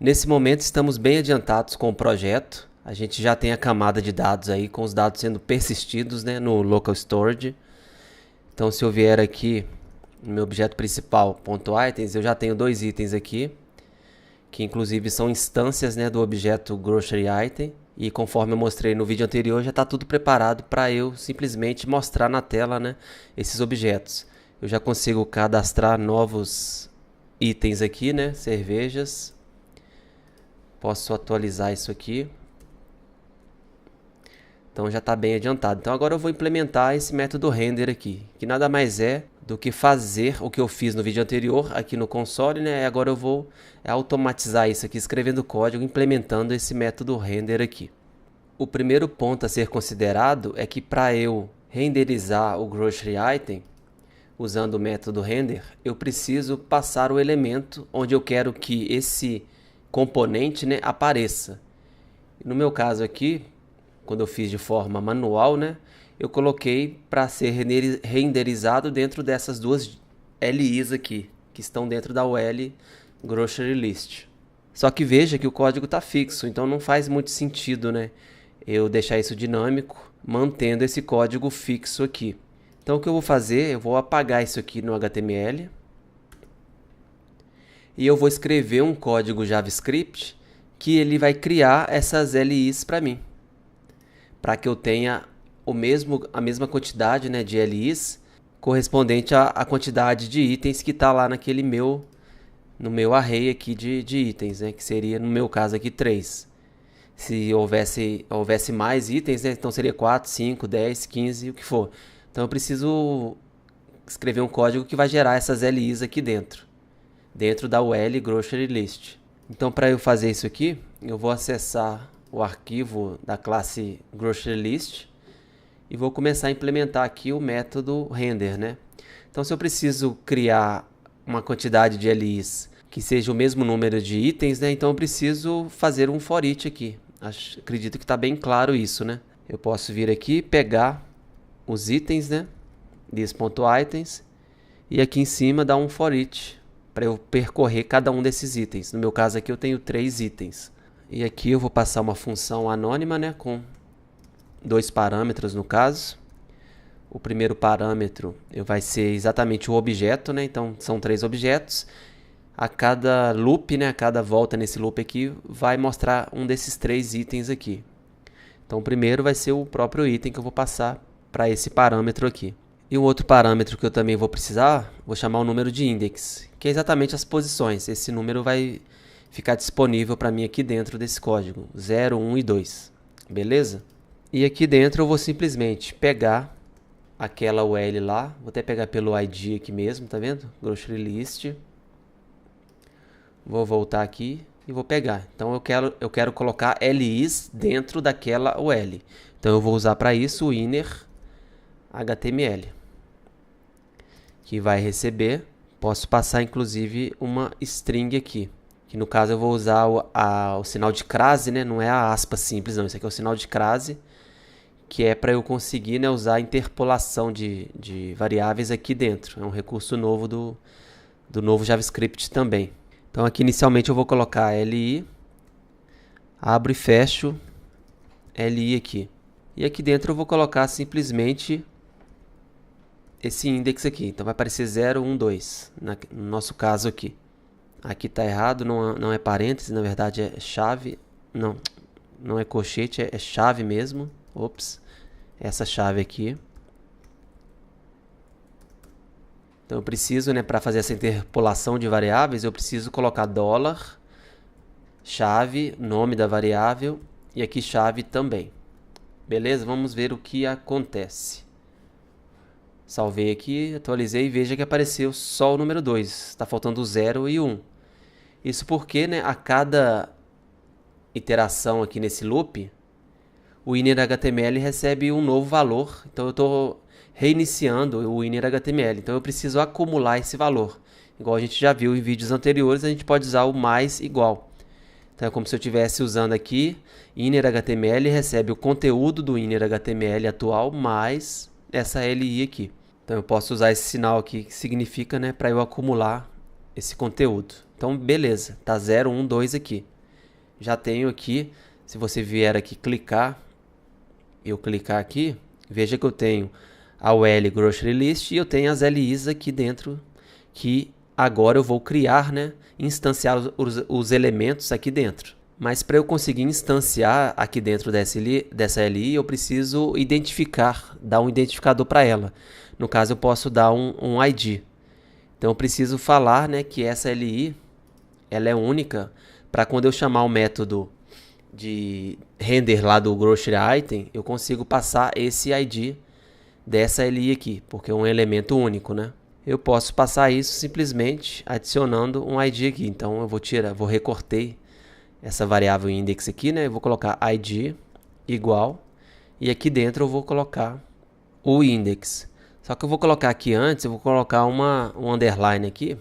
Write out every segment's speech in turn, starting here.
Nesse momento estamos bem adiantados com o projeto. A gente já tem a camada de dados aí com os dados sendo persistidos, né, no local storage. Então se eu vier aqui no meu objeto principal, .items, eu já tenho dois itens aqui, que inclusive são instâncias, né, do objeto grocery item. E conforme eu mostrei no vídeo anterior, já está tudo preparado para eu simplesmente mostrar na tela, né, esses objetos. Eu já consigo cadastrar novos itens aqui, né, cervejas. Posso atualizar isso aqui. Então já está bem adiantado. Então agora eu vou implementar esse método render aqui, que nada mais é do que fazer o que eu fiz no vídeo anterior aqui no console, né? E agora eu vou automatizar isso aqui, escrevendo código, implementando esse método render aqui. O primeiro ponto a ser considerado é que para eu renderizar o grocery item, usando o método render, eu preciso passar o elemento onde eu quero que esse componente, né, apareça. No meu caso aqui, quando eu fiz de forma manual, né, eu coloquei para ser renderizado dentro dessas duas LIs aqui, que estão dentro da UL Grocery List. Só que veja que o código está fixo, então não faz muito sentido, né, eu deixar isso dinâmico, mantendo esse código fixo aqui. Então o que eu vou fazer, eu vou apagar isso aqui no HTML. E eu vou escrever um código JavaScript que ele vai criar essas LIs para mim, para que eu tenha a mesma quantidade, né, de LIs correspondente à quantidade de itens que está lá no meu array aqui de itens, né, que seria no meu caso aqui 3. Se houvesse mais itens, né, então seria 4, 5, 10, 15, o que for. Então eu preciso escrever um código que vai gerar essas LIs aqui dentro da UL Grocery List. Então para eu fazer isso aqui, eu vou acessar o arquivo da classe Grocery List e vou começar a implementar aqui o método render, né? Então se eu preciso criar uma quantidade de LIs que seja o mesmo número de itens, né? Então eu preciso fazer um for each aqui. Acredito que está bem claro isso, né? Eu posso vir aqui, pegar os itens, né, this.items, e aqui em cima dar um for each para eu percorrer cada um desses itens. No meu caso aqui eu tenho 3 itens. E aqui eu vou passar uma função anônima, né, com 2 parâmetros no caso. O primeiro parâmetro vai ser exatamente o objeto, né, então são 3 objetos. A cada loop, né, a cada volta nesse loop aqui, vai mostrar um desses 3 itens aqui. Então o primeiro vai ser o próprio item que eu vou passar para esse parâmetro aqui. E um outro parâmetro que eu também vou precisar, vou chamar o número de index, que é exatamente as posições. Esse número vai ficar disponível para mim aqui dentro desse código, 0, 1 e 2. Beleza? E aqui dentro eu vou simplesmente pegar aquela UL lá, vou até pegar pelo ID aqui mesmo, tá vendo? Grocery List. Vou voltar aqui e vou pegar. Então eu quero colocar LIs dentro daquela UL. Então eu vou usar para isso o inner HTML, que vai receber. Posso passar inclusive uma string aqui, que no caso eu vou usar o sinal de crase, né? Não é a aspa simples, não. Isso aqui é o sinal de crase, que é para eu conseguir, né, usar a interpolação de variáveis aqui dentro. É um recurso novo do novo JavaScript também. Então aqui inicialmente eu vou colocar li, abro e fecho li aqui. E aqui dentro eu vou colocar simplesmente esse index aqui. Então vai aparecer 0, 1, 2, no nosso caso aqui. Aqui está errado, não é parênteses, na verdade é chave. Não é colchete, é chave mesmo. Ops, essa chave aqui. Então eu preciso, né, para fazer essa interpolação de variáveis, eu preciso colocar $, chave, nome da variável, e aqui chave também. Beleza? Vamos ver o que acontece. Salvei aqui, atualizei e veja que apareceu só o número 2. Está faltando o 0 e 1. Isso porque, né, a cada iteração aqui nesse loop, o inner HTML recebe um novo valor. Então eu estou reiniciando o inner HTML. Então eu preciso acumular esse valor. Igual a gente já viu em vídeos anteriores, a gente pode usar o mais igual. Então é como se eu estivesse usando aqui, inner HTML recebe o conteúdo do inner HTML atual mais essa LI aqui. Então eu posso usar esse sinal aqui que significa, né, para eu acumular esse conteúdo. Então beleza, tá 0, 1, 2 aqui. já tenho aqui, se você vier aqui clicar, eu clicar aqui, veja que eu tenho a UL Grocery List e eu tenho as LIs aqui dentro, que agora eu vou criar, né, instanciar os elementos aqui dentro. Mas para eu conseguir instanciar aqui dentro dessa LI, eu preciso identificar, dar um identificador para ela. No caso, eu posso dar um ID. Então eu preciso falar, né, que essa LI ela é única para quando eu chamar o método de render lá do grocery item, eu consigo passar esse ID dessa LI aqui, porque é um elemento único, né? Eu posso passar isso simplesmente adicionando um ID aqui. Então eu vou recortei essa variável index aqui, né? Eu vou colocar ID igual e aqui dentro eu vou colocar o index. Só que eu vou colocar aqui antes, eu vou colocar um underline aqui,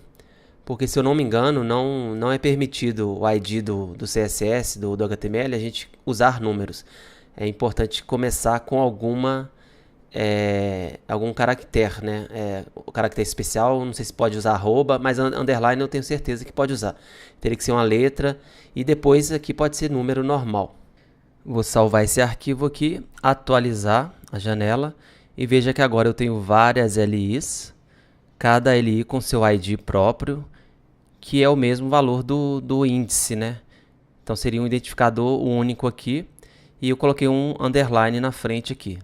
porque se eu não me engano, não é permitido o ID do CSS, do HTML, a gente usar números. É importante começar com algum caractere, né? O caractere especial, não sei se pode usar arroba, mas underline eu tenho certeza que pode usar. Teria que ser uma letra e depois aqui pode ser número normal. Vou salvar esse arquivo aqui, atualizar a janela e veja que agora eu tenho várias LIs, cada LI com seu ID próprio, que é o mesmo valor do índice, né? Então seria um identificador único aqui e eu coloquei um underline na frente aqui.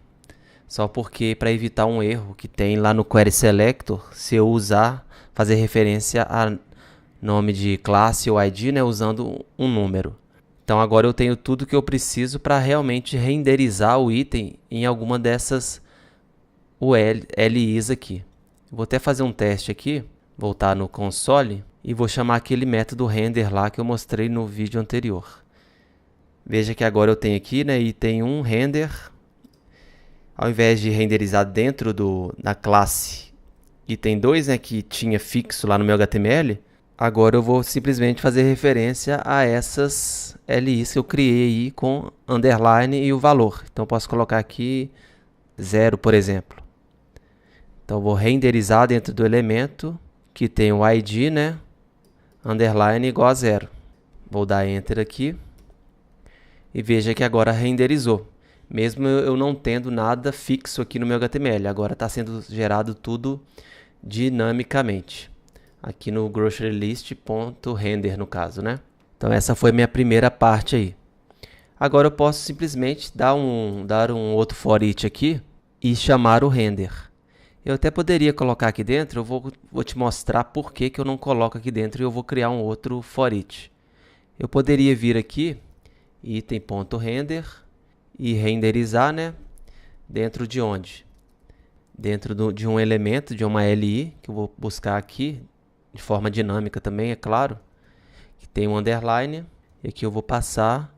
Só porque para evitar um erro que tem lá no Query Selector, se eu fazer referência a nome de classe ou ID, né, usando um número. Então agora eu tenho tudo que eu preciso para realmente renderizar o item em alguma dessas LIs aqui. Vou até fazer um teste aqui, voltar no console e vou chamar aquele método render lá que eu mostrei no vídeo anterior. Veja que agora eu tenho aqui, né, item 1 render. Ao invés de renderizar dentro da classe item 2, né, que tinha fixo lá no meu HTML, agora eu vou simplesmente fazer referência a essas LIs que eu criei aí com underline e o valor. Então eu posso colocar aqui 0, por exemplo. Então eu vou renderizar dentro do elemento que tem o ID, né, underline igual a 0. Vou dar Enter aqui e veja que agora renderizou. Mesmo eu não tendo nada fixo aqui no meu HTML, agora está sendo gerado tudo dinamicamente. Aqui no grocerylist.render no caso, né? Então essa foi minha primeira parte aí. Agora eu posso simplesmente dar um outro for each aqui e chamar o render. Eu até poderia colocar aqui dentro, eu vou te mostrar por que eu não coloco aqui dentro e eu vou criar um outro for each. Eu poderia vir aqui, item.render, e renderizar, né? Dentro de onde? Dentro de um elemento, de uma LI, que eu vou buscar aqui, de forma dinâmica também, é claro, que tem um underline, e aqui eu vou passar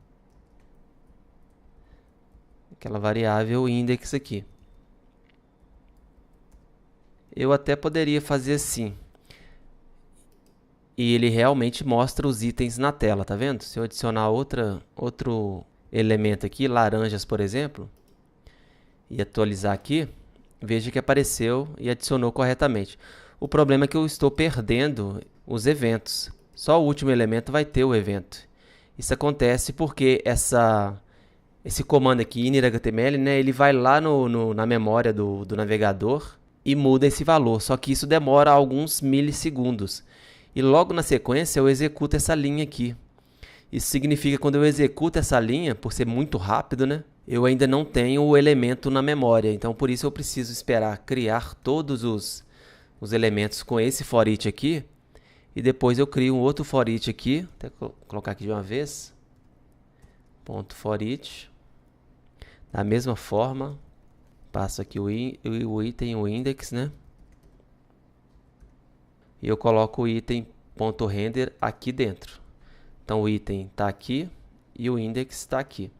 aquela variável index aqui. Eu até poderia fazer assim, e ele realmente mostra os itens na tela, tá vendo? Se eu adicionar outro elemento aqui, laranjas, por exemplo, e atualizar aqui, veja que apareceu e adicionou corretamente. O problema é que eu estou perdendo os eventos. Só o último elemento vai ter o evento. Isso acontece porque esse comando aqui, init.html, né, ele vai lá na memória do navegador e muda esse valor. Só que isso demora alguns milissegundos. E logo na sequência eu executo essa linha aqui. Isso significa que quando eu executo essa linha, por ser muito rápido, né, eu ainda não tenho o elemento na memória. Então, por isso eu preciso esperar criar todos os elementos com esse for each aqui. E depois eu crio um outro for each aqui. Vou colocar aqui de uma vez. Ponto for each. Da mesma forma, passo aqui o item, o index, né? E eu coloco o item.render aqui dentro. Então o item está aqui e o index está aqui.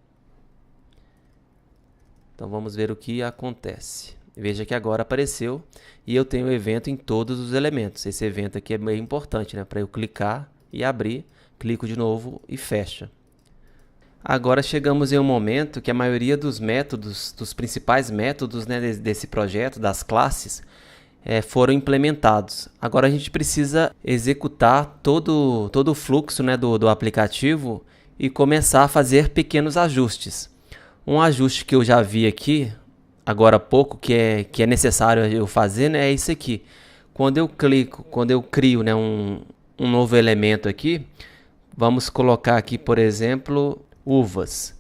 Então vamos ver o que acontece. Veja que agora apareceu e eu tenho o evento em todos os elementos. Esse evento aqui é meio importante, né? Para eu clicar e abrir, clico de novo e fecha. Agora chegamos em um momento que a maioria dos métodos, dos principais métodos, né, desse projeto, das classes, foram implementados. Agora a gente precisa executar todo o fluxo, né, do aplicativo e começar a fazer pequenos ajustes. Um ajuste que eu já vi aqui, agora há pouco, que é necessário eu fazer, né, é isso aqui. Quando eu crio, né, um novo elemento aqui, vamos colocar aqui, por exemplo, uvas,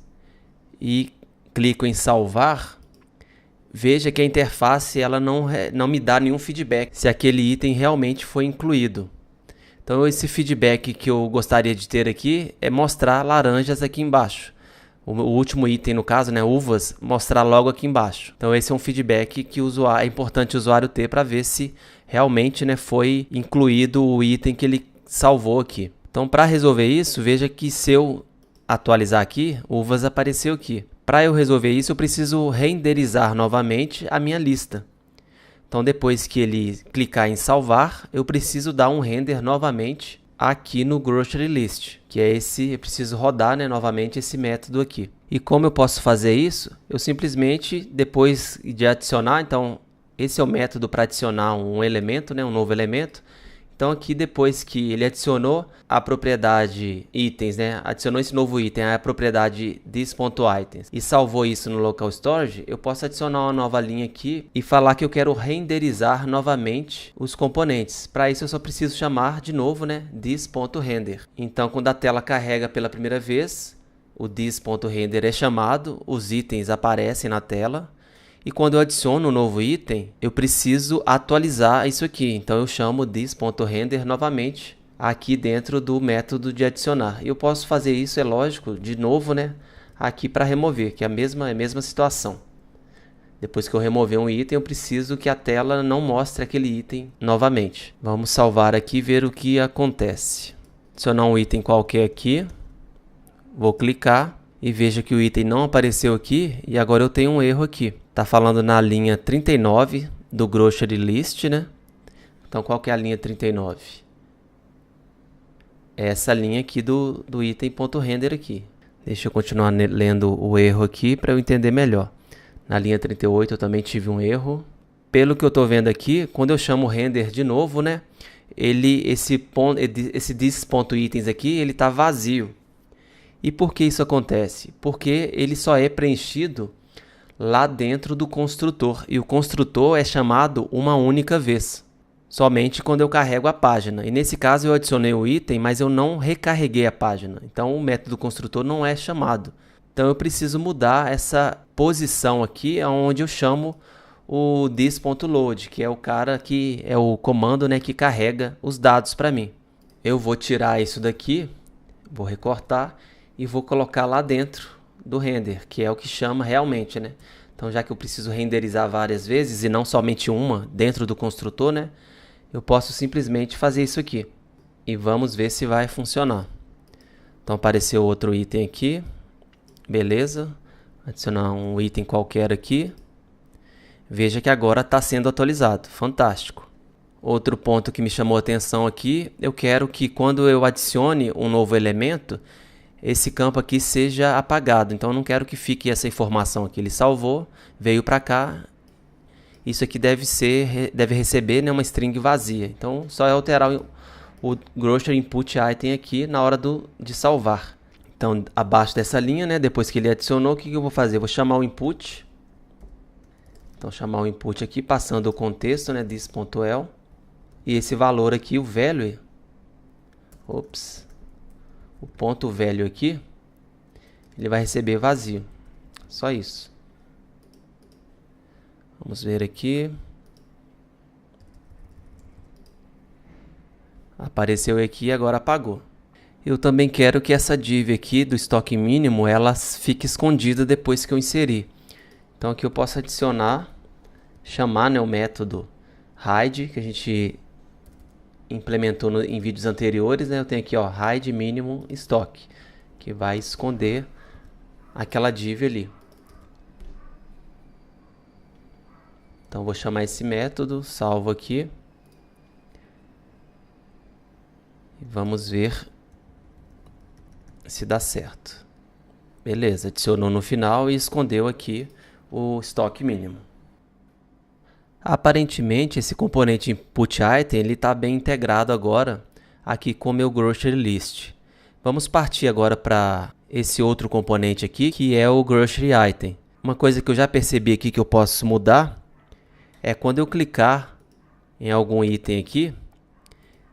e clico em salvar. Veja que a interface ela não me dá nenhum feedback se aquele item realmente foi incluído. Então esse feedback que eu gostaria de ter aqui é mostrar laranjas aqui embaixo. O último item, no caso, né, uvas, mostrar logo aqui embaixo. Então esse é um feedback que é importante o usuário ter para ver se realmente, né, foi incluído o item que ele salvou aqui. Então para resolver isso, veja que se eu atualizar aqui, uvas apareceu aqui. Para eu resolver isso, eu preciso renderizar novamente a minha lista. Então depois que ele clicar em salvar, eu preciso dar um render novamente aqui no Grocery List, que é esse, eu preciso rodar, né, novamente esse método aqui. E como eu posso fazer isso? Eu simplesmente, depois de adicionar, então esse é o método para adicionar um elemento, né, um novo elemento. Então aqui depois que ele adicionou a propriedade itens, né, adicionou esse novo item, a propriedade this.items e salvou isso no local storage, eu posso adicionar uma nova linha aqui e falar que eu quero renderizar novamente os componentes. Para isso eu só preciso chamar de novo, né, this.render. Então quando a tela carrega pela primeira vez, o this.render é chamado, os itens aparecem na tela. E quando eu adiciono um novo item, eu preciso atualizar isso aqui. Então eu chamo this.render novamente aqui dentro do método de adicionar. E eu posso fazer isso, é lógico, de novo, né, aqui para remover, que é a mesma situação. Depois que eu remover um item, eu preciso que a tela não mostre aquele item novamente. Vamos salvar aqui e ver o que acontece. Adicionar um item qualquer aqui. Vou clicar e veja que o item não apareceu aqui e agora eu tenho um erro aqui. Está falando na linha 39 do Grocery List, né? Então, qual que é a linha 39? É essa linha aqui do item.render aqui. Deixa eu continuar lendo o erro aqui para eu entender melhor. Na linha 38 eu também tive um erro. Pelo que eu estou vendo aqui, quando eu chamo render de novo, né? Esse this.itens aqui, ele está vazio. E por que isso acontece? Porque ele só é preenchido lá dentro do construtor. E o construtor é chamado uma única vez, somente quando eu carrego a página. E nesse caso eu adicionei o item, mas eu não recarreguei a página. Então o método construtor não é chamado. Então eu preciso mudar essa posição aqui, onde eu chamo o this.load, que é o cara que é o comando, né, que carrega os dados para mim. Eu vou tirar isso daqui, vou recortar e vou colocar lá dentro do render, que é o que chama realmente, né? Então, já que eu preciso renderizar várias vezes e não somente uma dentro do construtor, né? Eu posso simplesmente fazer isso aqui. E vamos ver se vai funcionar. Então, apareceu outro item aqui. Beleza. Adicionar um item qualquer aqui. Veja que agora está sendo atualizado. Fantástico. Outro ponto que me chamou a atenção aqui, eu quero que quando eu adicione um novo elemento, esse campo aqui seja apagado. Então eu não quero que fique essa informação aqui. Ele salvou, veio para cá. Isso aqui deve receber, né, uma string vazia. Então só é alterar o grocery input item aqui na hora de salvar. Então abaixo dessa linha, né, depois que ele adicionou, o que eu vou fazer? Eu vou chamar o input. Então chamar o input aqui passando o contexto, né, this.el. E esse valor aqui, o value. Ops. O ponto velho aqui, ele vai receber vazio. Só isso. Vamos ver aqui. Apareceu aqui e agora apagou. Eu também quero que essa div aqui do estoque mínimo, ela fique escondida depois que eu inserir. Então aqui eu posso adicionar, chamar, né, o método hide, que a gente implementou em vídeos anteriores, né? Eu tenho aqui, ó, hide minimum stock, que vai esconder aquela div ali. Então vou chamar esse método, salvo aqui. E vamos ver se dá certo. Beleza, adicionou no final e escondeu aqui o estoque mínimo. Aparentemente esse componente input item ele está bem integrado agora aqui com o meu grocery list. Vamos partir agora para esse outro componente aqui, que é o Grocery Item. Uma coisa que eu já percebi aqui que eu posso mudar é quando eu clicar em algum item aqui,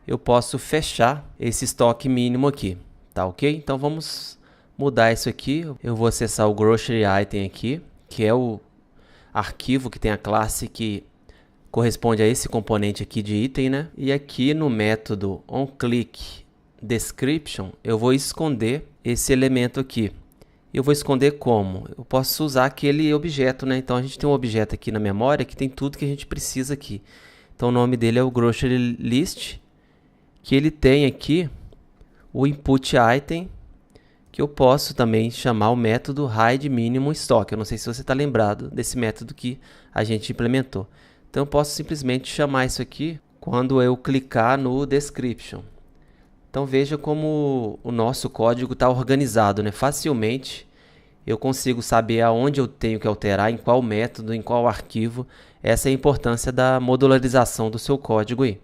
eu posso fechar esse estoque mínimo aqui, tá ok? Então vamos mudar isso aqui. Eu vou acessar o Grocery Item aqui, que é o arquivo que tem a classe que corresponde a esse componente aqui de item, né? E aqui no método onClickDescription, eu vou esconder esse elemento aqui. Eu vou esconder como? Eu posso usar aquele objeto, né? Então a gente tem um objeto aqui na memória que tem tudo que a gente precisa aqui. Então o nome dele é o Grocery List, que ele tem aqui o input item, que eu posso também chamar o método hideMinimumStock. Eu não sei se você está lembrado desse método que a gente implementou. Então eu posso simplesmente chamar isso aqui quando eu clicar no Description. Então veja como o nosso código está organizado, né? Facilmente eu consigo saber aonde eu tenho que alterar, em qual método, em qual arquivo. Essa é a importância da modularização do seu código aí.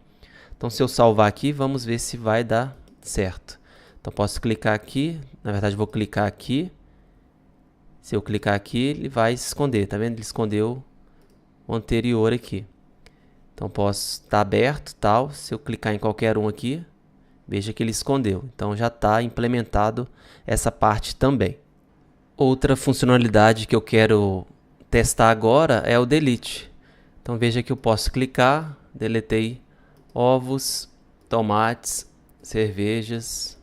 Então se eu salvar aqui, vamos ver se vai dar certo. Então posso clicar aqui, na verdade vou clicar aqui. Se eu clicar aqui, ele vai se esconder, tá vendo? Ele escondeu o anterior aqui. Então posso estar aberto, tal. Se eu clicar em qualquer um aqui, veja que ele escondeu. Então já está implementado essa parte também. Outra funcionalidade que eu quero testar agora é o delete. Então veja que eu posso clicar, deletei ovos, tomates, cervejas.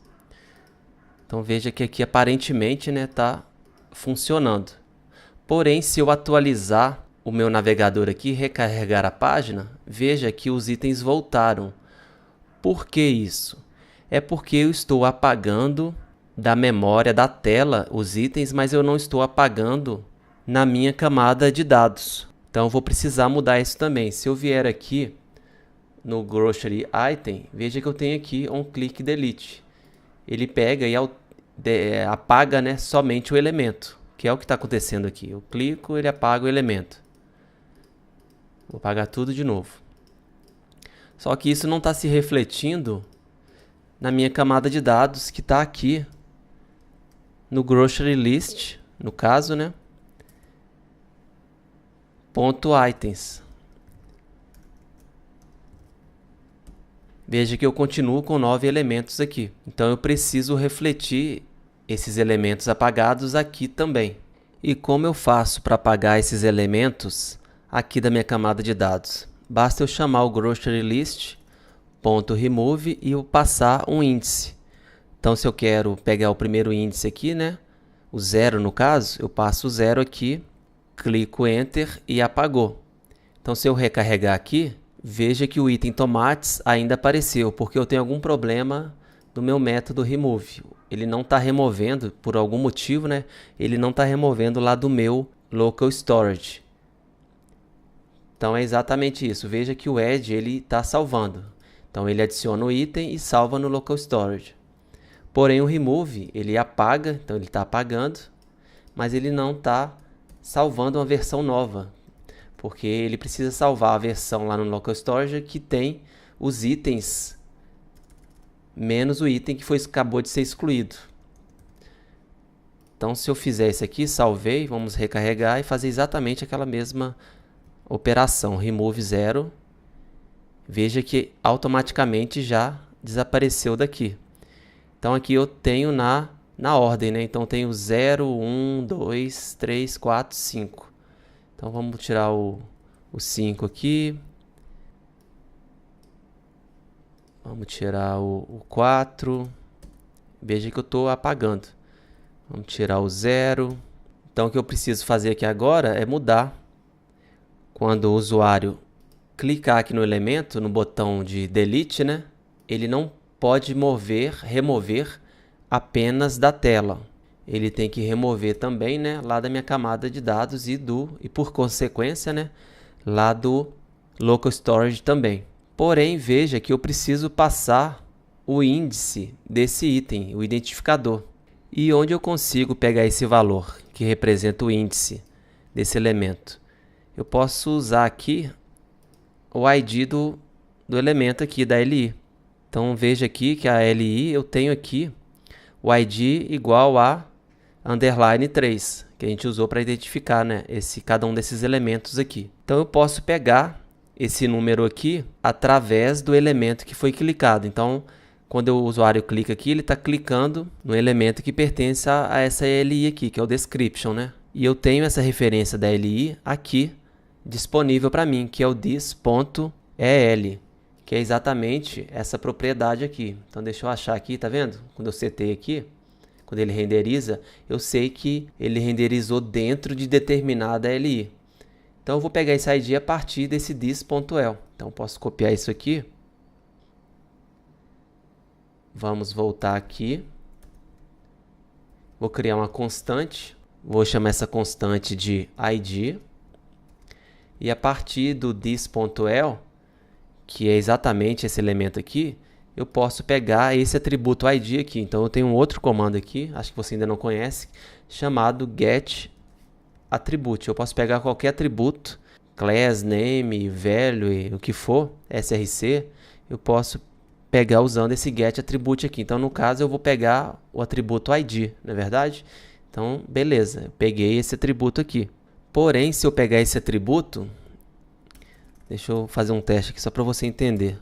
Então veja que aqui aparentemente, né, está funcionando. Porém, se eu atualizar o meu navegador aqui, recarregar a página, veja que os itens voltaram. Por que isso? É porque eu estou apagando da memória da tela os itens, mas eu não estou apagando na minha camada de dados. Então eu vou precisar mudar isso também. Se eu vier aqui no Grocery Item, veja que eu tenho aqui onClickDelete. Ele pega e apaga, né, somente o elemento, que é o que está acontecendo aqui. Eu clico, ele apaga o elemento. Vou apagar tudo de novo. Só que isso não está se refletindo na minha camada de dados que está aqui no Grocery List, no caso, né? .items. Veja que eu continuo com 9 elementos aqui. Então eu preciso refletir esses elementos apagados aqui também. E como eu faço para apagar esses elementos aqui da minha camada de dados? Basta eu chamar o Grocery List.remove e eu passar um índice. Então se eu quero pegar o primeiro índice aqui, né? O 0 no caso, eu passo o 0 aqui, clico Enter e apagou. Então se eu recarregar aqui, veja que o item tomates ainda apareceu, porque eu tenho algum problema no meu método remove. Ele não está removendo, por algum motivo, né? Ele não está removendo lá do meu local storage. Então é exatamente isso. Veja que o add ele está salvando. Então ele adiciona o item e salva no local storage. Porém o remove ele apaga, então ele está apagando, mas ele não está salvando uma versão nova, porque ele precisa salvar a versão lá no local storage que tem os itens menos o item que acabou de ser excluído. Então se eu fizer isso aqui, salvei, vamos recarregar e fazer exatamente aquela mesma operação, remove 0, veja que automaticamente já desapareceu daqui. Então aqui eu tenho na ordem, né? Então tenho 0, 1, 2, 3, 4, 5. Então vamos tirar o 5 aqui. Vamos tirar o 4. Veja que eu estou apagando. Vamos tirar o 0. Então o que eu preciso fazer aqui agora é mudar. Quando o usuário clicar aqui no elemento, no botão de delete, né? Ele não pode remover apenas da tela. Ele tem que remover também, né, lá da minha camada de dados e por consequência, né, lá do local storage também. Porém, veja que eu preciso passar o índice desse item, o identificador. E onde eu consigo pegar esse valor que representa o índice desse elemento? Eu posso usar aqui o ID do elemento aqui da LI. Então veja aqui que a LI eu tenho aqui o ID igual a underline 3, que a gente usou para identificar, né, cada um desses elementos aqui. Então eu posso pegar esse número aqui através do elemento que foi clicado. Então, quando o usuário clica aqui, ele está clicando no elemento que pertence a essa LI aqui, que é o description, né? E eu tenho essa referência da LI aqui disponível para mim, que é o this.el, que é exatamente essa propriedade aqui. Então, deixa eu achar aqui, tá vendo? Quando eu setei aqui, quando ele renderiza, eu sei que ele renderizou dentro de determinada LI. Então, eu vou pegar esse ID a partir desse this.el. Então, eu posso copiar isso aqui. Vamos voltar aqui. Vou criar uma constante. Vou chamar essa constante de ID. E a partir do this.el, que é exatamente esse elemento aqui, eu posso pegar esse atributo ID aqui. Então, eu tenho um outro comando aqui, acho que você ainda não conhece, chamado getAttribute. Eu posso pegar qualquer atributo, class, name, value, o que for, src, eu posso pegar usando esse getAttribute aqui. Então, no caso, eu vou pegar o atributo ID, não é verdade? Então, beleza, eu peguei esse atributo aqui. Porém, se eu pegar esse atributo, deixa eu fazer um teste aqui só para você entender.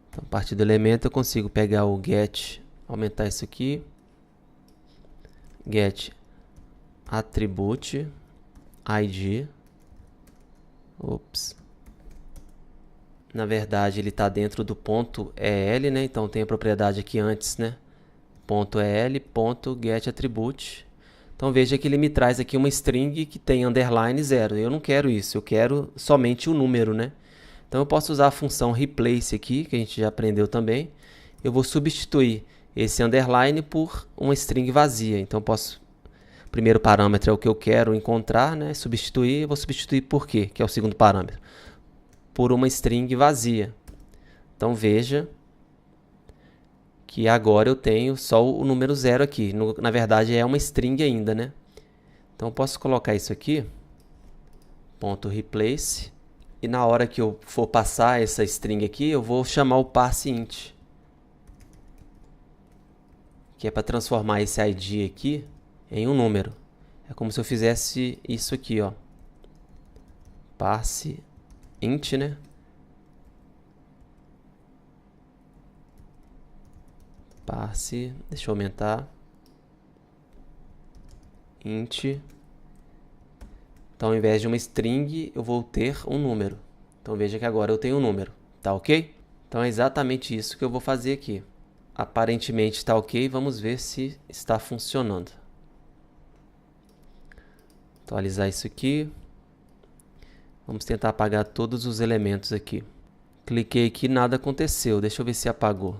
Então, a partir do elemento eu consigo pegar o get, aumentar isso aqui, get attribute ID. Ops. Na verdade, ele está dentro do ponto EL, né? Então tem a propriedade aqui antes, né? Ponto EL, ponto get attribute. Então veja que ele me traz aqui uma string que tem underline 0. Eu não quero isso, eu quero somente o número, né? Então eu posso usar a função replace aqui, que a gente já aprendeu também. Eu vou substituir esse underline por uma string vazia. Então eu posso, o primeiro parâmetro é o que eu quero encontrar, né? Substituir, eu vou substituir por quê? Que é o segundo parâmetro. Por uma string vazia. Então veja que agora eu tenho só o número 0 aqui. Na verdade é uma string ainda, né? Então eu posso colocar isso aqui, ponto replace, e na hora que eu for passar essa string aqui, eu vou chamar o parseInt, que é para transformar esse ID aqui em um número. É como se eu fizesse isso aqui, ó. ParseInt, né? Parse, deixa eu aumentar. Int. Então, ao invés de uma string, eu vou ter um número. Então, veja que agora eu tenho um número. Tá ok? Então, é exatamente isso que eu vou fazer aqui. Aparentemente está ok. Vamos ver se está funcionando. Atualizar isso aqui. Vamos tentar apagar todos os elementos aqui. Cliquei aqui, nada aconteceu. Deixa eu ver se apagou.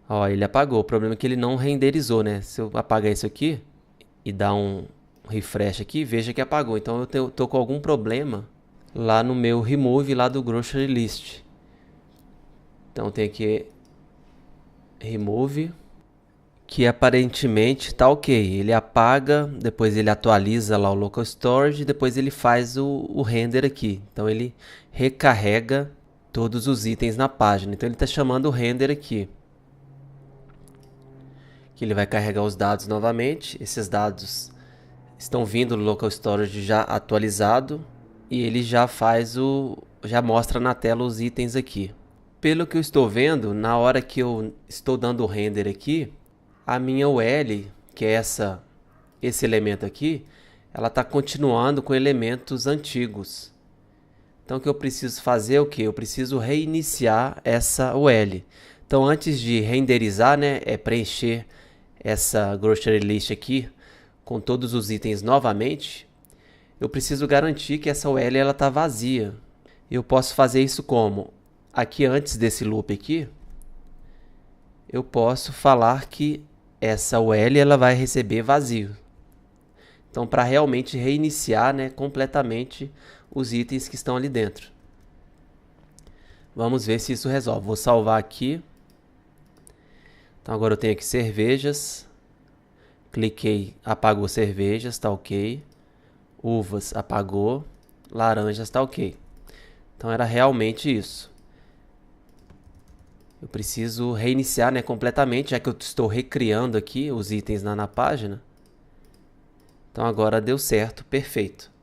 Ó, ele apagou. O problema é que ele não renderizou, né? Se eu apagar isso aqui e dar um refresh aqui, veja que apagou. Então eu tô com algum problema lá no meu remove lá do grocery list. Então tem aqui remove, que aparentemente tá ok. Ele apaga, depois ele atualiza lá o local storage, depois ele faz o render aqui. Então ele recarrega todos os itens na página. Então ele está chamando o render aqui, que ele vai carregar os dados novamente. Esses dados estão vindo do local storage já atualizado e ele já já mostra na tela os itens aqui. Pelo que eu estou vendo, na hora que eu estou dando o render aqui, a minha UL, que é esse elemento aqui, ela está continuando com elementos antigos. Então o que eu preciso fazer é o que? Eu preciso reiniciar essa UL. Então antes de renderizar, né, preencher essa grocery list aqui com todos os itens novamente, eu preciso garantir que essa UL está vazia. Eu posso fazer isso como? Aqui antes desse loop aqui, eu posso falar que essa UL ela vai receber vazio. Então para realmente reiniciar, né, completamente os itens que estão ali dentro. Vamos ver se isso resolve. Vou salvar aqui. Então agora eu tenho aqui cervejas, cliquei, apagou cervejas, está ok. Uvas, apagou. Laranjas, está ok. Então era realmente isso. Eu preciso reiniciar, né, completamente, já que eu estou recriando aqui os itens na página. Então agora deu certo, perfeito.